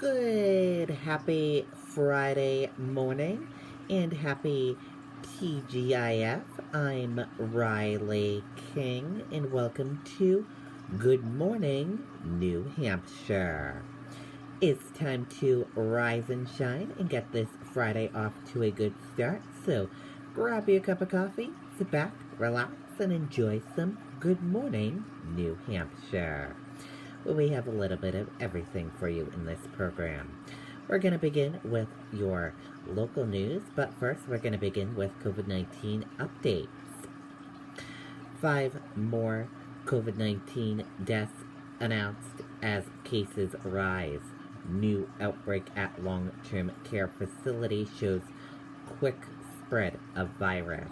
Good, happy Friday morning and happy TGIF. I'm Riley King and welcome to Good Morning, New Hampshire. It's time to rise and shine and get this Friday off to a good start. So grab your cup of coffee, sit back, relax, and enjoy some Good Morning, New Hampshire. We have a little bit of everything for you in this program. We're going to begin with your local news, but first we're going to begin with COVID-19 updates. 5 more COVID-19 deaths announced as cases rise. New outbreak at long-term care facility shows quick spread of virus.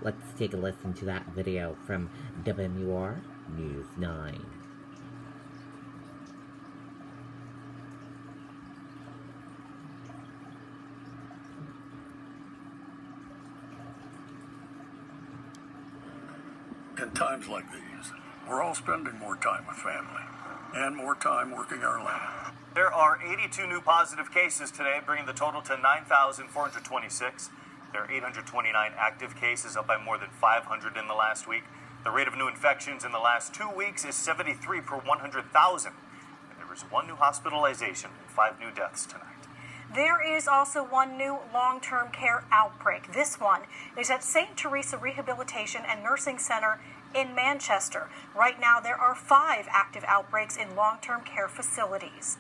Let's take a listen to that video from WMUR News 9. In times like these, we're all spending more time with family and more time working our land. There are 82 new positive cases today, bringing the total to 9,426. There are 829 active cases, up by more than 500 in the last week. The rate of new infections in the last 2 weeks is 73 per 100,000. And there was 1 new hospitalization and 5 new deaths tonight. There is also 1 new long-term care outbreak. This one is at St. Teresa Rehabilitation and Nursing Center in Manchester. Right now, there are 5 active outbreaks in long-term care facilities.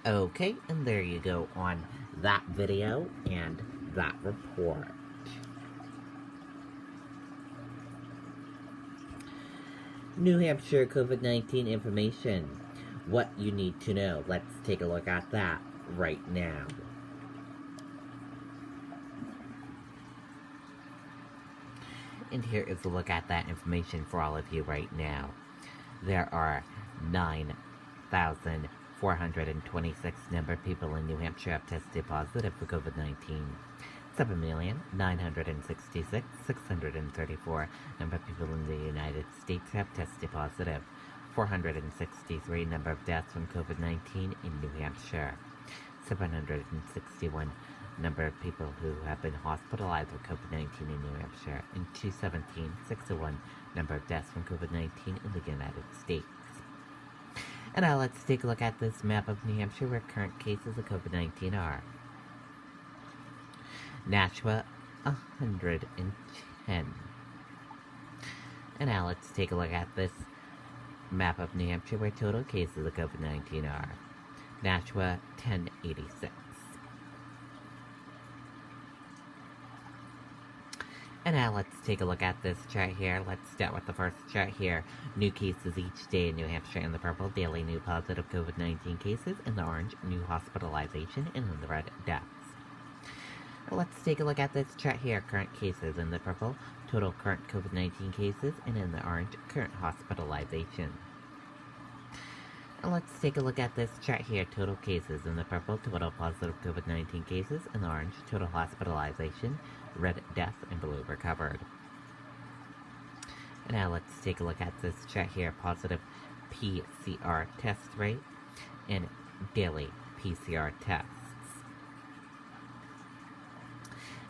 Okay, and there you go on that video and that report. New Hampshire COVID-19 information. What you need to know. Let's take a look at that right now. And here is a look at that information for all of you right now. There are 9,426 number of people in New Hampshire have tested positive for COVID-19. 7,966,634 number of people in the United States have tested positive. 463 number of deaths from COVID-19 in New Hampshire. 761 number of people who have been hospitalized with COVID-19 in New Hampshire, and 217,601 number of deaths from COVID-19 in the United States. And now let's take a look at this map of New Hampshire where current cases of COVID-19 are. Nashua, 110. And now let's take a look at this map of New Hampshire where total cases of COVID-19 are. Nashua, 1086. And now let's take a look at this chart here. Let's start with the first chart here. New cases each day in New Hampshire in the purple. Daily new positive COVID-19 cases. In the orange, new hospitalization. And in the red, deaths. Let's take a look at this chart here. Current cases in the purple. Total current COVID-19 cases. And in the orange, current hospitalization. And let's take a look at this chart here. Total cases in the purple. Total positive COVID-19 cases. In the orange, total hospitalization. Red, death, and blue, recovered. And now let's take a look at this chart here. Positive PCR test rate and daily PCR tests.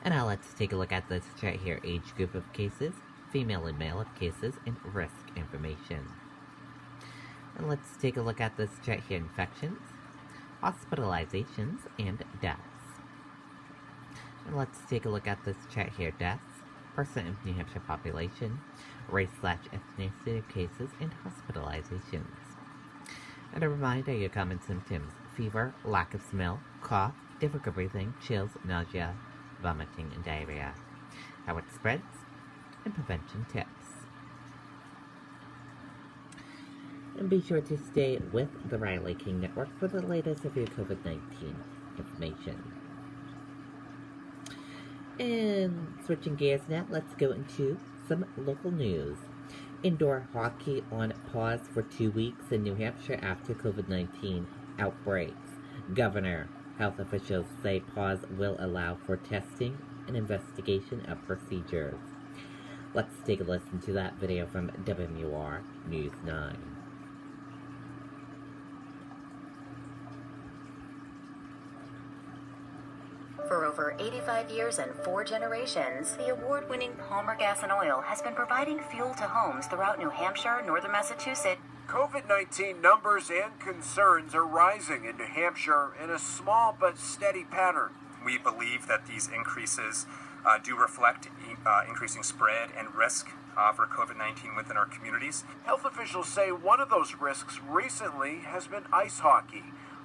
And now let's take a look at this chart here. Age group of cases, female and male of cases, and risk information. And let's take a look at this chart here. Infections, hospitalizations, and deaths. And let's take a look at this chart here. Deaths, percent of New Hampshire population, race/ethnicity of cases, and hospitalizations. And a reminder, your common symptoms: fever, lack of smell, cough, difficult breathing, chills, nausea, vomiting, and diarrhea. How it spreads, and prevention tips. And be sure to stay with the Riley King Network for the latest of your COVID-19 information. And switching gears now, let's go into some local news. Indoor hockey on pause for 2 weeks in New Hampshire after COVID-19 outbreaks. Governor, health officials say pause will allow for testing and investigation of procedures. Let's take a listen to that video from WMUR News 9. For over 85 years and 4 generations, the award-winning Palmer Gas and Oil has been providing fuel to homes throughout New Hampshire, northern Massachusetts. COVID-19 numbers and concerns are rising in New Hampshire in a small but steady pattern. We believe that these increases do reflect increasing spread and risk for COVID-19 within our communities. Health officials say one of those risks recently has been ice hockey.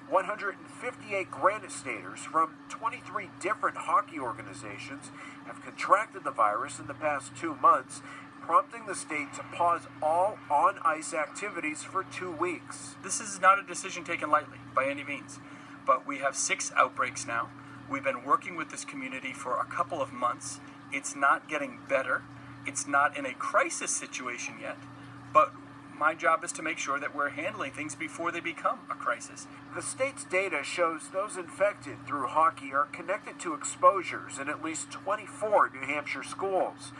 158 Granite Staters from 23 different hockey organizations have contracted the virus in the past 2 months, prompting the state to pause all on-ice activities for 2 weeks. This is not a decision taken lightly, by any means, but we have 6 outbreaks now. We've been working with this community for a couple of months. It's not getting better. It's not in a crisis situation yet, but my job is to make sure that we're handling things before they become a crisis. The state's data shows those infected through hockey are connected to exposures in at least 24 New Hampshire schools.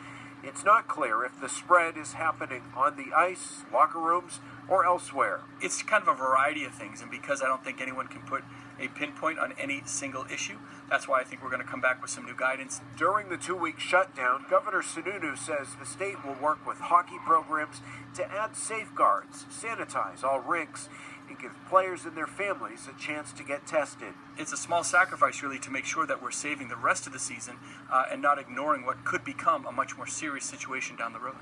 It's not clear if the spread is happening on the ice, locker rooms, or elsewhere. It's kind of a variety of things, and because I don't think anyone can put a pinpoint on any single issue, that's why I think we're going to come back with some new guidance. During the 2-week shutdown, Governor Sununu says the state will work with hockey programs to add safeguards, sanitize all rinks, and give players and their families a chance to get tested. It's a small sacrifice, really, to make sure that we're saving the rest of the season and not ignoring what could become a much more serious situation down the road.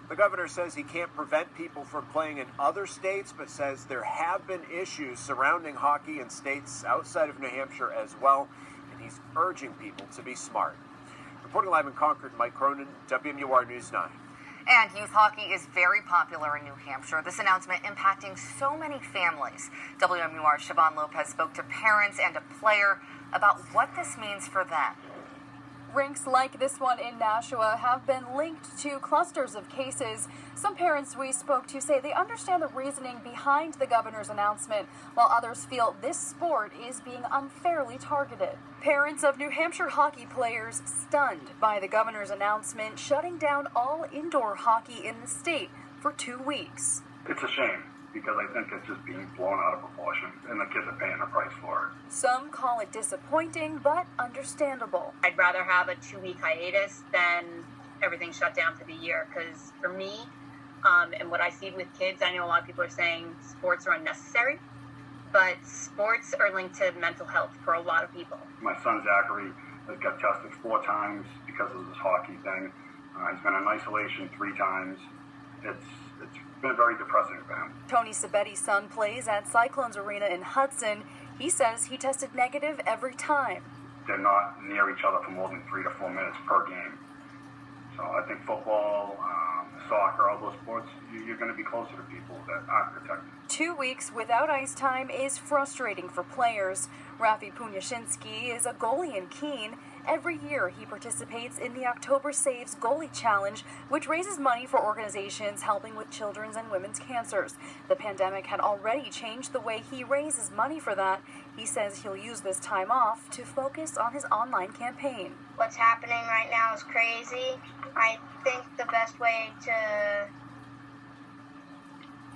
The governor says he can't prevent people from playing in other states, but says there have been issues surrounding hockey in states outside of New Hampshire as well, and he's urging people to be smart. Reporting live in Concord, Mike Cronin, WMUR News 9. And youth hockey is very popular in New Hampshire. This announcement impacting so many families. WMUR's Siobhan Lopez spoke to parents and a player about what this means for them. Rinks like this one in Nashua have been linked to clusters of cases. Some parents we spoke to say they understand the reasoning behind the governor's announcement, while others feel this sport is being unfairly targeted. Parents of New Hampshire hockey players stunned by the governor's announcement shutting down all indoor hockey in the state for 2 weeks. It's a shame, because I think it's just being blown out of proportion, and the kids are paying the price for it. Some call it disappointing, but understandable. I'd rather have a 2-week hiatus than everything shut down for the year, because for me, and what I see with kids, I know a lot of people are saying sports are unnecessary, but sports are linked to mental health for a lot of people. My son Zachary has got tested 4 times because of this hockey thing. He's been in isolation 3 times. It's been very depressing for him. Tony Sabetti's son plays at Cyclones Arena in Hudson. He says he tested negative every time. They're not near each other for more than 3 to 4 minutes per game. So I think football, soccer, all those sports, you're going to be closer to people that aren't protected. 2 weeks without ice time is frustrating for players. Rafi Punyashinsky is a goalie in Keene. Every year he participates in the October Saves Goalie Challenge, which raises money for organizations helping with children's and women's cancers. The pandemic had already changed the way he raises money for that. He says he'll use this time off to focus on his online campaign. What's happening right now is crazy. I think the best way to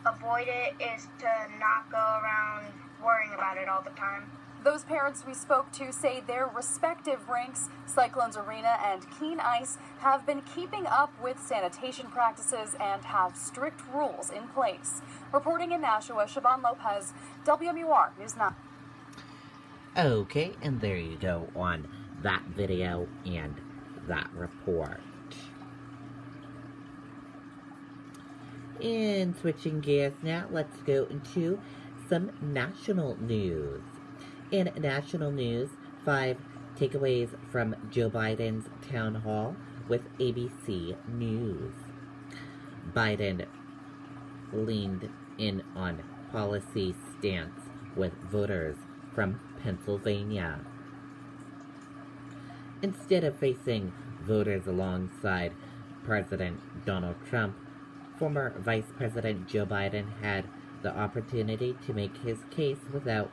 avoid it is to not go around worrying about it all the time. Those parents we spoke to say their respective rinks, Cyclones Arena and Keene Ice, have been keeping up with sanitation practices and have strict rules in place. Reporting in Nashua, Siobhan Lopez, WMUR News 9. Okay, and there you go on that video and that report. And switching gears now, let's go into some national news. In national news, 5 takeaways from Joe Biden's town hall with ABC News. Biden leaned in on policy stance with voters from Pennsylvania. Instead of facing voters alongside President Donald Trump, former Vice President Joe Biden had the opportunity to make his case without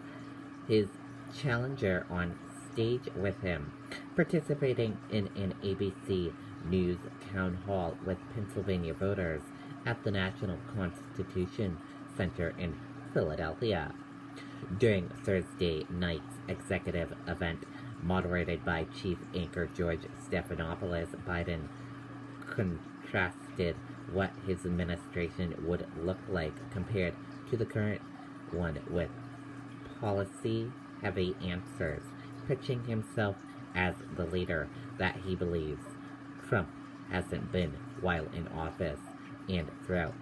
his challenger on stage with him, participating in an ABC News town hall with Pennsylvania voters at the National Constitution Center in Philadelphia. During Thursday night's executive event, moderated by chief anchor George Stephanopoulos, Biden contrasted what his administration would look like compared to the current one with policy-heavy answers, pitching himself as the leader that he believes Trump hasn't been while in office and throughout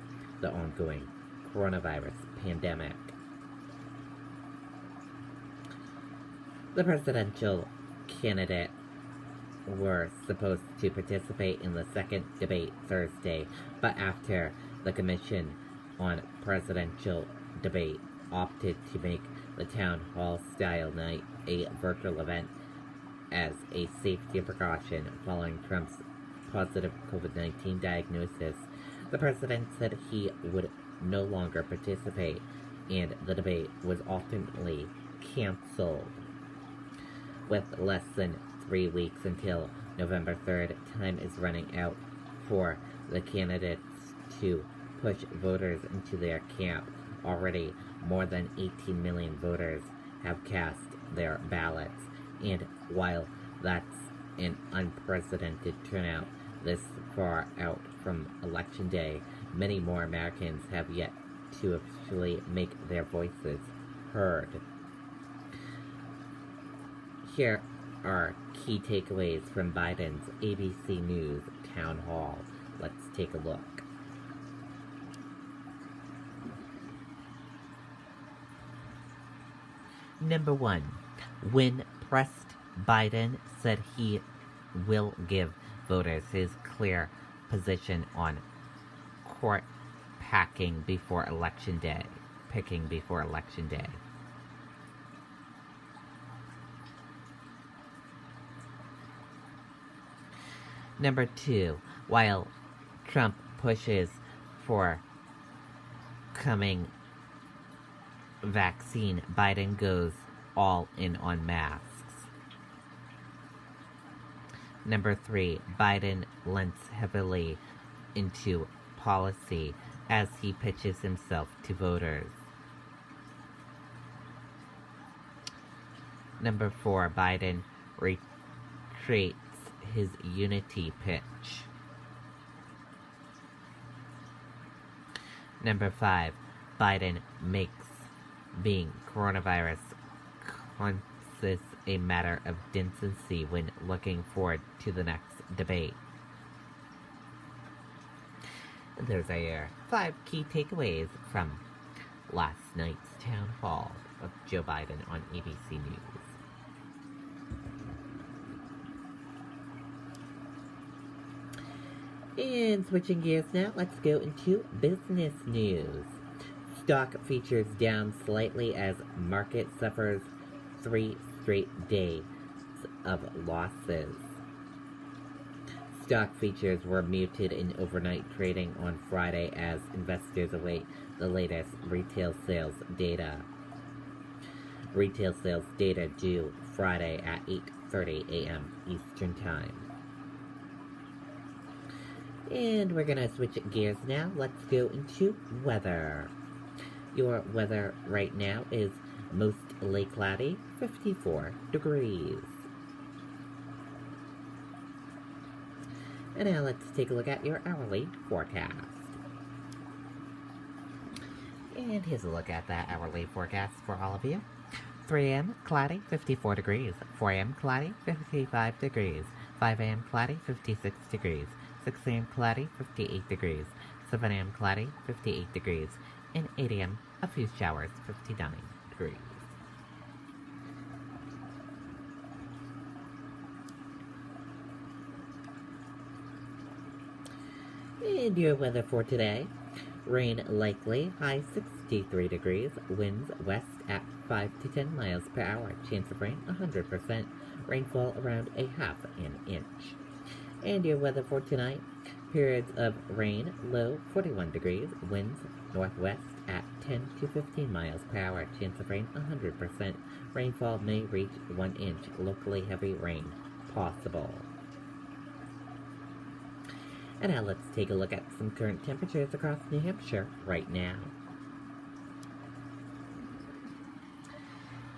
the ongoing coronavirus pandemic. The presidential candidate were supposed to participate in the second debate Thursday, but after the Commission on Presidential Debate opted to make the town hall style night a virtual event as a safety precaution following Trump's positive COVID-19 diagnosis, the president said he would no longer participate, and the debate was ultimately canceled. With less than 3 weeks until November 3rd, time is running out for the candidates to push voters into their camp. Already, more than 18 million voters have cast their ballots, and while that's an unprecedented turnout this far out from Election Day, many more Americans have yet to officially make their voices heard. Here are key takeaways from Biden's ABC News town hall. Let's take a look. Number 1. When pressed, Biden said he will give voters his clear position on court picking before Election Day. Number 2, while Trump pushes for coming vaccine, Biden goes all in on masks. Number 3, Biden lends heavily into policy as he pitches himself to voters. Number 4, Biden retreats his unity pitch. Number 5, Biden makes being coronavirus conscious a matter of decency when looking forward to the next debate. And there's our 5 key takeaways from last night's town hall of Joe Biden on ABC News. And switching gears now, let's go into business news. Stock features down slightly as market suffers 3 straight days of losses. Stock features were muted in overnight trading on Friday as investors await the latest retail sales data. Retail sales data due Friday at 8:30 a.m. Eastern Time. And we're gonna switch gears now. Let's go into weather. Your weather right now is mostly cloudy, 54 degrees. And now let's take a look at your hourly forecast. And here's a look at that hourly forecast for all of you. 3 a.m. cloudy, 54 degrees. 4 a.m. cloudy, 55 degrees. 5 a.m. cloudy, 56 degrees. 6 a.m. cloudy, 58 degrees. 7 a.m. cloudy, 58 degrees. And 8 a.m. a few showers, 59 degrees. And your weather for today. Rain likely, high 63 degrees. Winds west at 5 to 10 miles per hour. Chance of rain 100%. Rainfall around a half an inch. And your weather for tonight. Periods of rain, low 41 degrees. Winds northwest at 10 to 15 miles per hour. Chance of rain 100%. Rainfall may reach 1 inch. Locally heavy rain possible. And now let's take a look at some current temperatures across New Hampshire right now.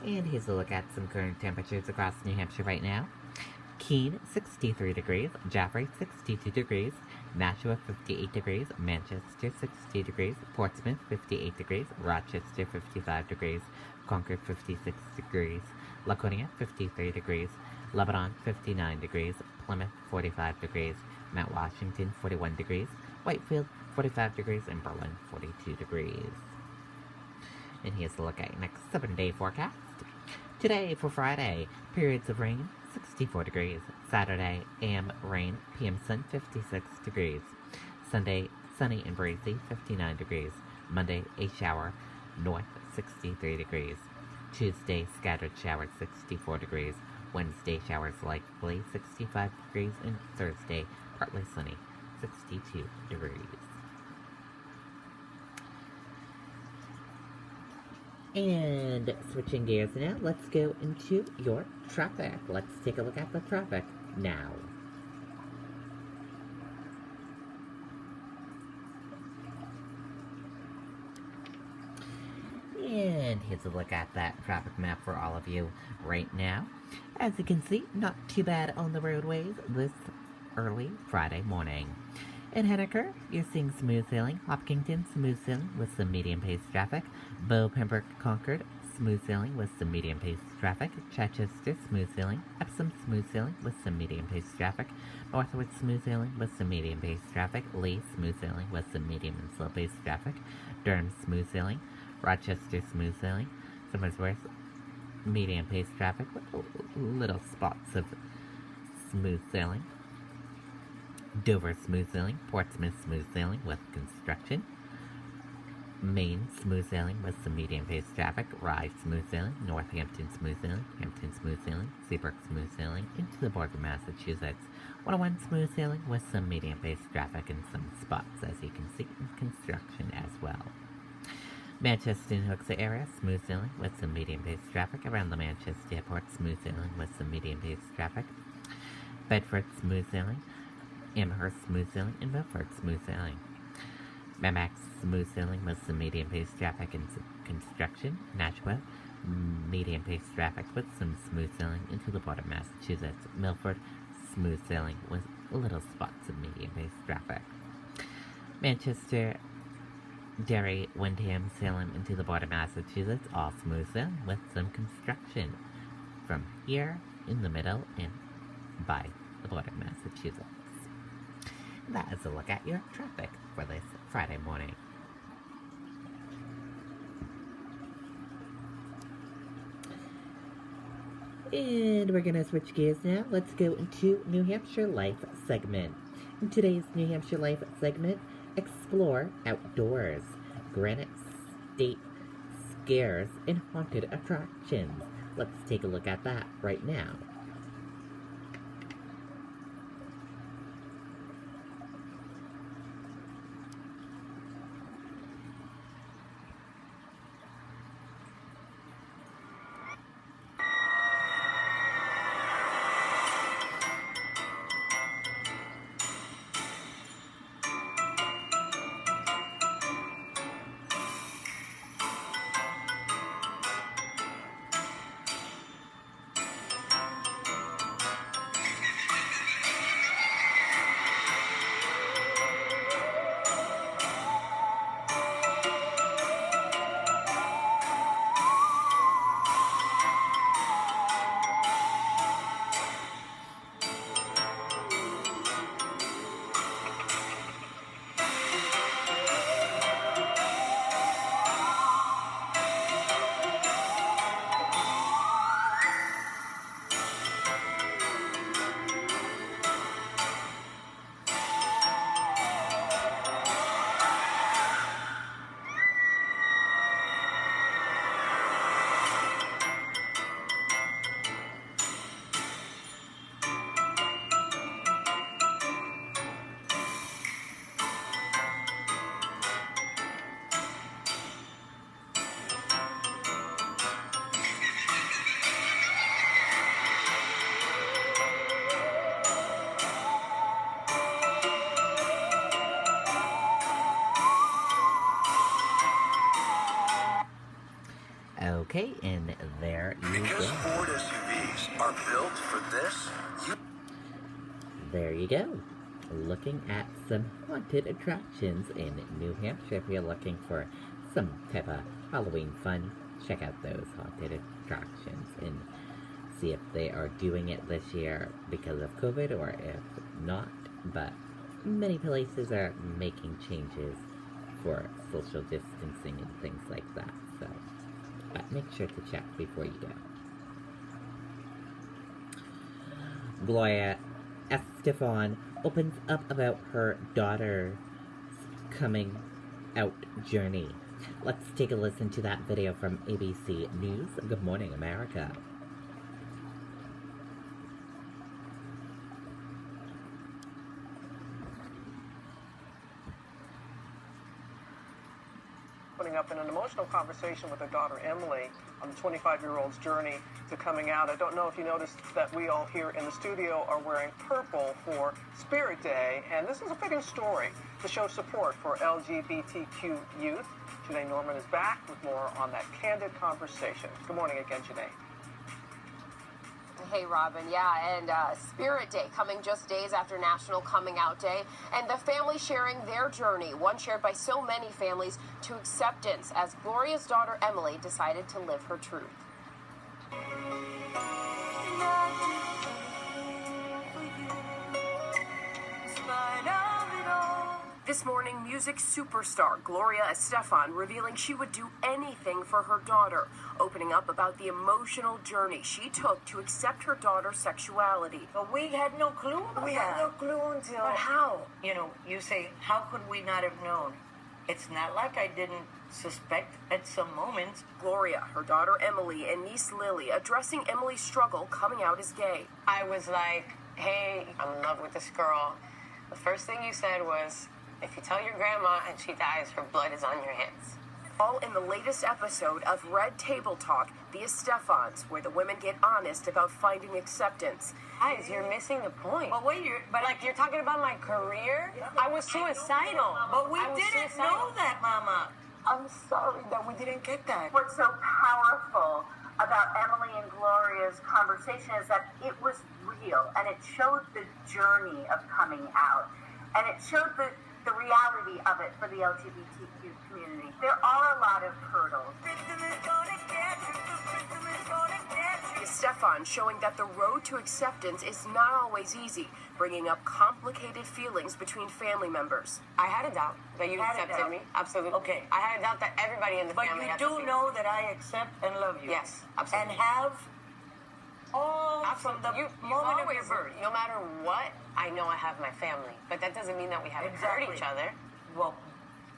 And here's a look at some current temperatures across New Hampshire right now. Keene, 63 degrees. Jaffrey, 62 degrees. Nashua, 58 degrees. Manchester, 60 degrees. Portsmouth, 58 degrees. Rochester, 55 degrees. Concord, 56 degrees. Laconia, 53 degrees. Lebanon, 59 degrees. Plymouth, 45 degrees. Mount Washington, 41 degrees. Whitefield, 45 degrees. And Berlin, 42 degrees. And here's a look at your next 7-day forecast. Today for Friday, periods of rain, 64 degrees. Saturday, AM rain, PM sun, 56 degrees. Sunday, sunny and breezy, 59 degrees. Monday, a shower, north, 63 degrees. Tuesday, scattered showers, 64 degrees. Wednesday, showers likely, 65 degrees. And Thursday, partly sunny, 62 degrees. And switching gears now, let's go into your traffic. Let's take a look at the traffic now. And here's a look at that traffic map for all of you right now. As you can see, not too bad on the roadways this early Friday morning. In Henniker, you're seeing smooth sailing. Hopkinton, smooth sailing with some medium-paced traffic. Bow, Pembroke, Concord, smooth sailing with some medium-paced traffic. Chichester, smooth sailing. Epsom, smooth sailing with some medium-paced traffic. Northwood, smooth sailing with some medium-paced traffic. Lee, smooth sailing with some medium and slow-paced traffic. Durham, smooth sailing. Rochester, smooth sailing. Somersworth, medium-paced traffic with little spots of smooth sailing. Dover, smooth sailing. Portsmouth, smooth sailing with construction. Maine, smooth sailing with some medium-paced traffic. Rye, smooth sailing. Northampton, smooth sailing. Hampton, smooth sailing. Seabrook, smooth sailing into the border of Massachusetts. 101, smooth sailing with some medium-paced traffic and some spots, as you can see, in construction as well. Manchester and Hooksett area, smooth sailing with some medium-paced traffic. Around the Manchester airport, smooth sailing with some medium-paced traffic. Bedford, smooth sailing. Amherst, smooth sailing. And Milford, smooth sailing. Mamax, smooth sailing with some medium-paced traffic and construction. Nashua, medium-paced traffic with some smooth sailing into the border of Massachusetts. Milford, smooth sailing with little spots of medium-paced traffic. Manchester, Derry, Windham, Salem into the border of Massachusetts, all smooth sailing with some construction from here in the middle and by the border of Massachusetts. And that is a look at your traffic for this Friday morning. And we're going to switch gears now. Let's go into New Hampshire Life segment. In today's New Hampshire Life segment, explore outdoors, Granite State scares, and haunted attractions. Let's take a look at that right now. Okay, and there you Because go. Ford SUVs are built for this, There you go. Looking at some haunted attractions in New Hampshire. If you're looking for some type of Halloween fun, check out those haunted attractions and see if they are doing it this year because of COVID or if not. But many places are making changes for social distancing and things like that. So, but make sure to check before you go. Gloria Estefan opens up about her daughter's coming out journey. Let's take a listen to that video from ABC News. Good morning, America. Putting up in an emotional conversation with her daughter Emily on the 25-year-old's journey to coming out. I don't know if you noticed that we all here in the studio are wearing purple for Spirit Day, and this is a fitting story to show support for LGBTQ youth. Janae Norman is back with more on that candid conversation. Good morning again, Janae. Hey, Robin. Yeah, and Spirit Day coming just days after National Coming Out Day, and the family sharing their journey, one shared by so many families, to acceptance as Gloria's daughter Emily decided to live her truth. This morning, music superstar Gloria Estefan revealing she would do anything for her daughter, opening up about the emotional journey she took to accept her daughter's sexuality. But we had no clue about We that. had no clue until... But how? You know, you say, how could we not have known? It's not like I didn't suspect at some moments. Gloria, her daughter Emily, and niece Lily addressing Emily's struggle coming out as gay. I was like, hey, I'm in love with this girl. The first thing you said was, if you tell your grandma and she dies, her blood is on your hands. All in the latest episode of Red Table Talk, The Estefans, where the women get honest about finding acceptance. Guys, you're missing the point. But wait, you're talking about my career? I was suicidal. But we didn't know that, Mama. I'm sorry that we didn't get that. What's so powerful about Emily and Gloria's conversation is that it was real, and it showed the journey of coming out, and it showed the reality of it for the LGBTQ community. There are a lot of hurdles. Estefan showing that the road to acceptance is not always easy, bringing up complicated feelings between family members. I had a doubt that you accepted me. Absolutely. Okay. I had a doubt that everybody in the But family you had do to know that I accept and love you. Yes, absolutely. And have all from the moment of your birth. No matter what, I know I have my family. But that doesn't mean that we haven't hurt each other. Well,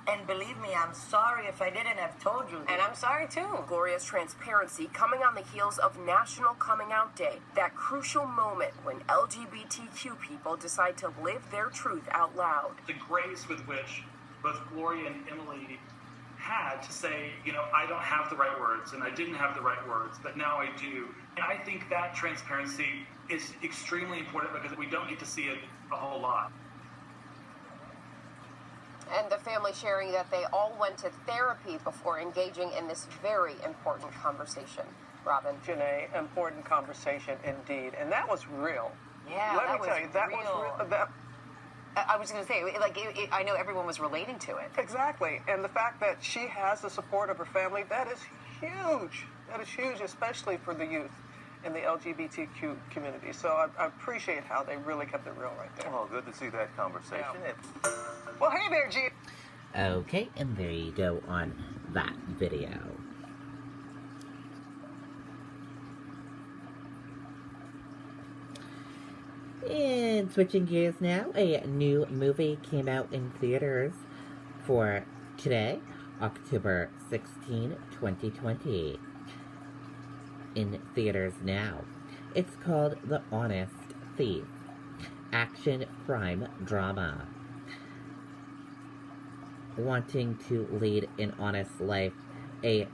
and believe me, I'm sorry if I didn't have told you. And I'm sorry too. Gloria's transparency coming on the heels of National Coming Out Day, that crucial moment when LGBTQ people decide to live their truth out loud. The grace with which both Gloria and Emily had to say, you know, I don't have the right words and I didn't have the right words, but now I do. And I think that transparency is extremely important because we don't get to see it a whole lot. And the family sharing that they all went to therapy before engaging in this very important conversation. Robin. Janae, important conversation indeed. And that was real. Yeah, Let that me tell you, that real. was real. I was going to say, I know everyone was relating to it. Exactly. And the fact that she has the support of her family, that is huge. That is huge, especially for the youth in the LGBTQ community. So I appreciate how they really kept it real right there. Oh, good to see that conversation. Yeah. Well, hey there, G. Okay, and there you go on that video. And switching gears now, a new movie came out in theaters for today, October 16, 2020. In theaters now. It's called The Honest Thief. Action crime drama. Wanting to lead an honest life, a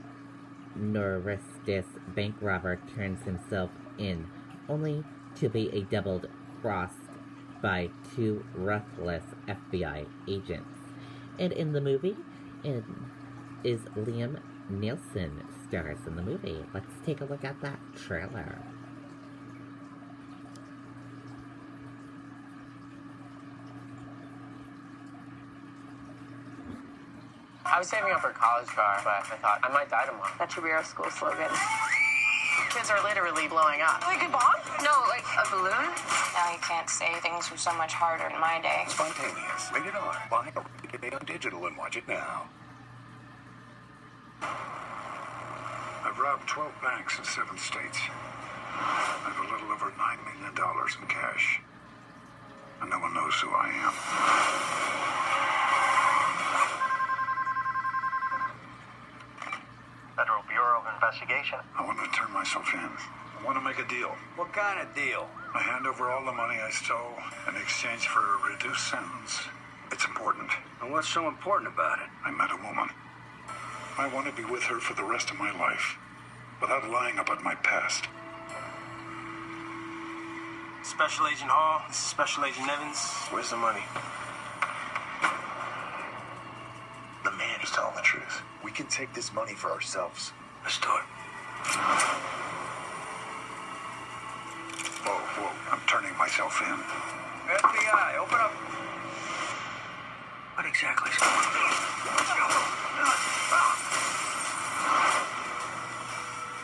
notorious bank robber turns himself in, only to be doubled crossed by two ruthless FBI agents. And in the movie is Liam Nielsen stars in the movie. Let's take a look at that trailer. I was saving up for a college car, but I thought I might die tomorrow. That should be our school slogan. Kids are literally blowing up. Like a bomb? No, like a balloon? Now you can't say things were so much harder in my day. Spontaneous. Rated R. Buy it on digital and watch it now. I've robbed 12 banks in 7 states. I have a little over $9 million in cash. And no one knows who I am. Federal Bureau of Investigation. I want to turn myself in. I want to make a deal. What kind of deal? I hand over all the money I stole in exchange for a reduced sentence. It's important. And what's so important about it? I met a woman. I want to be with her for the rest of my life, without lying about my past. Special Agent Hall, this is Special Agent Evans. Where's the money? The man is telling the truth. We can take this money for ourselves. Let's do it. Whoa, I'm turning myself in. FBI, open up. What exactly is going on?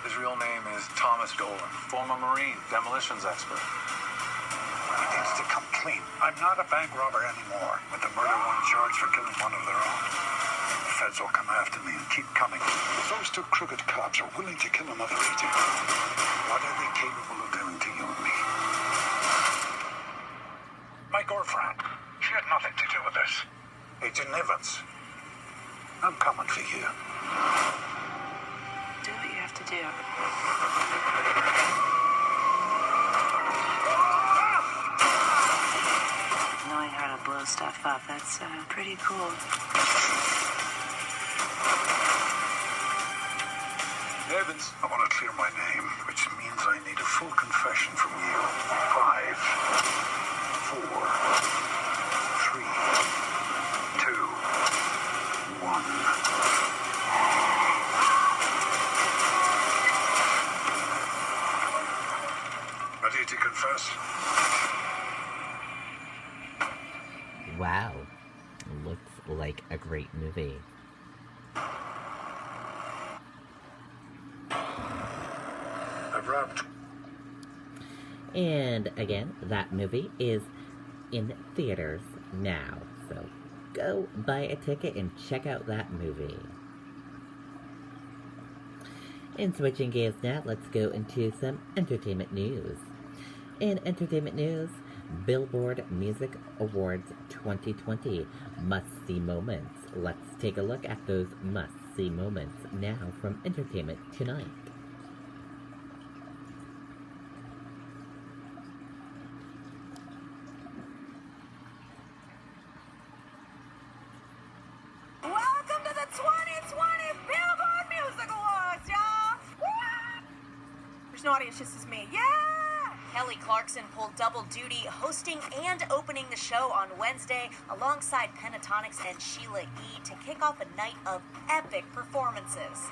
His real name is Thomas Dolan, former Marine, demolitions expert. He needs to come clean. I'm not a bank robber anymore. With the murder one charged for killing one of their own. The feds will come after me and keep coming. Those 2 crooked cops are willing to kill another agent. What are they capable of doing to you and me? My girlfriend. She had nothing to do with this. Agent Evans. I'm coming for you. Do what you have to do. Knowing how to blow stuff up, that's pretty cool. Evans, I want to clear my name, which means I need a full confession from you. 5, 4, 3, 2, 1. Ready to confess? Wow. Looks like a great movie. I've robbed. And again, that movie is in theaters now. So go buy a ticket and check out that movie. And switching gears now, let's go into some entertainment news. In entertainment news, Billboard Music Awards 2020 must-see moments. Let's take a look at those must-see moments now from Entertainment Tonight. Welcome to the 2020 Billboard Music Awards, y'all! Woo! There's no audience, just as me. Yeah! Kelly Clarkson pulled double duty, hosting and opening the show on Wednesday alongside Pentatonics and Sheila E. to kick off a night of epic performances.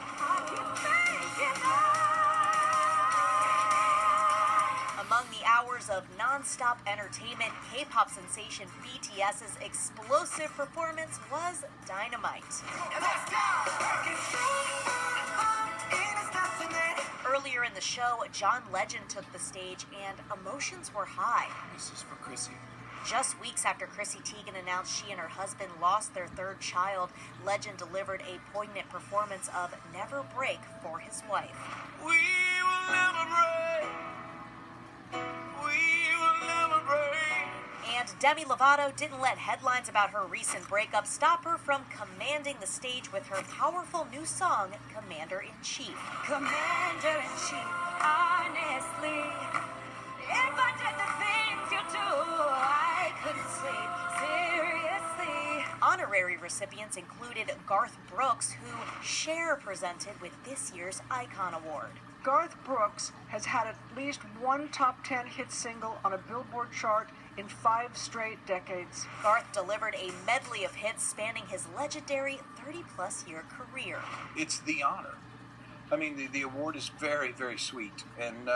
Among the hours of non-stop entertainment, K-pop sensation BTS's explosive performance was dynamite. Earlier in the show, John Legend took the stage and emotions were high. This is for Chrissy. Just weeks after Chrissy Teigen announced she and her husband lost their 3rd child, Legend delivered a poignant performance of Never Break for his wife. We will never break. We will never break. And Demi Lovato didn't let headlines about her recent breakup stop her from commanding the stage with her powerful new song, Commander-in-Chief. Commander-in-Chief, honestly, if I did the things you do, I couldn't sleep, seriously. Honorary recipients included Garth Brooks, who Cher presented with this year's Icon Award. Garth Brooks has had at least one top 10 hit single on a Billboard chart in 5 straight decades. Garth delivered a medley of hits spanning his legendary 30-plus year career. It's the honor. I mean, the award is very, very sweet, and,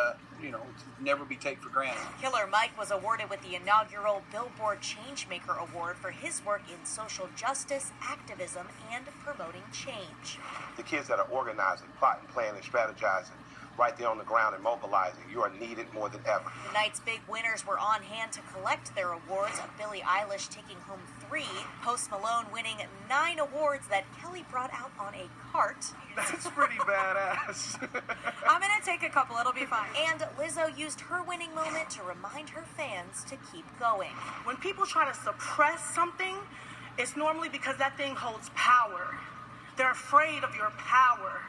never be taken for granted. Killer Mike was awarded with the inaugural Billboard Changemaker Award for his work in social justice, activism, and promoting change. The kids that are organizing, plotting, planning, strategizing, right there on the ground and mobilizing, you are needed more than ever. The night's big winners were on hand to collect their awards, Billie Eilish taking home 3, Post Malone winning 9 awards that Kelly brought out on a cart. That's pretty badass. I'm going to take a couple, it'll be fine. And Lizzo used her winning moment to remind her fans to keep going. When people try to suppress something, it's normally because that thing holds power. They're afraid of your power.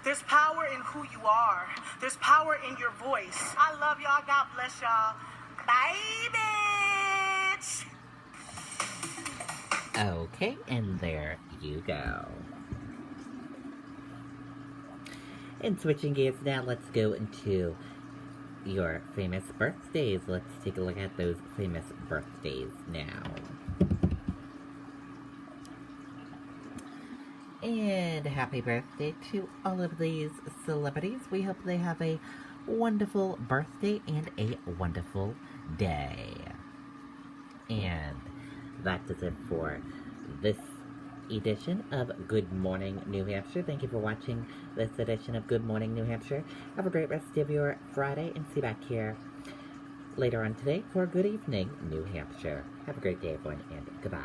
There's power in who you are. There's power in your voice. I love y'all. God bless y'all. Bye, bitch. Okay, and there you go. And switching gears now, let's go into your famous birthdays. Let's take a look at those famous birthdays now. And happy birthday to all of these celebrities. We hope they have a wonderful birthday and a wonderful day. And that is it for this edition of Good Morning New Hampshire. Thank you for watching this edition of Good Morning New Hampshire. Have a great rest of your Friday, and see you back here later on today for Good Evening New Hampshire. Have a great day, everyone, and goodbye.